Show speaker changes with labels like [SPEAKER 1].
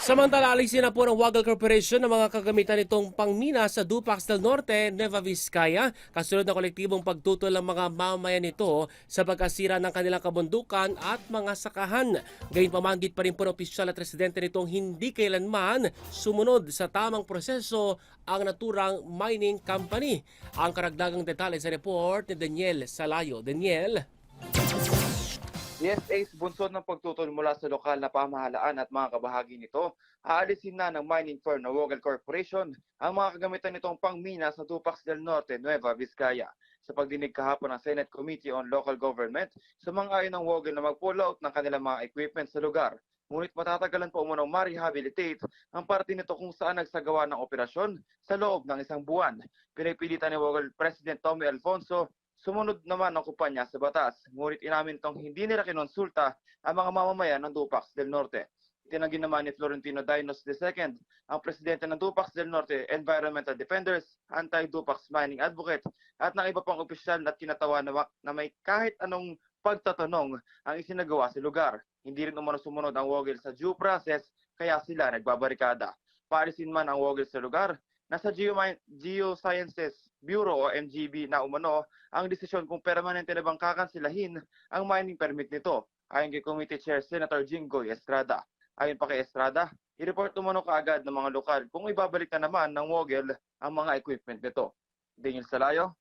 [SPEAKER 1] Samantala, alisin na po ng Wagal Corporation ng mga kagamitan nitong pangmina sa Dupax del Norte, Nueva Vizcaya, kasunod ng kolektibong pagtutol ng mga mamamayan nito sa pagkasira ng kanilang kabundukan at mga sakahan. Gayunpaman, pa rin po ng opisyal at residente nitong hindi kailanman sumunod sa tamang proseso ang naturang mining company. Ang karagdagang detalye sa report ni Daniel Salayo. Daniel?
[SPEAKER 2] DSA's bunsod ng pagtutol mula sa lokal na pamahalaan at mga kabahagi nito, aalisin na ng mining firm na Wagal Corporation ang mga kagamitan nitong pangmina sa Dupax del Norte, Nueva Vizcaya. Sa pagdinig kahapon ng Senate Committee on Local Government, sumang-ayon ng Wagal na mag-pull out ng kanilang mga equipment sa lugar. Ngunit matatagalan pa umunong ma-rehabilitate ang parte nito kung saan nagsagawa ng operasyon sa loob ng isang buwan. Pinipilitan ni Wagal President Tommy Alfonso sumunod naman ang kumpanya sa batas, ngunit inamin itong hindi nila kinonsulta ang mga mamamayan ng Dupax del Norte. Itinanggi naman ni Florentino Dinos II, ang presidente ng Dupax del Norte Environmental Defenders, Anti-Dupax Mining Advocate at ng iba pang opisyal at kinatawa na may kahit anong pagtatanong ang isinagawa sa lugar. Hindi rin umano sumunod ang Wagal sa due process kaya sila nagbabarikada. Paalisin man ang Wagal sa lugar, nasa Geosciences Bureau o MGB na umano ang desisyon kung permanente na bang kakansilahin ang mining permit nito, ayon kay Committee Chair Senator Jinggoy Estrada. Ayon pa kay Estrada, i-report umano kaagad ng mga lokal kung ibabalik na naman ng Wagal ang mga equipment nito. Daniel Salayo,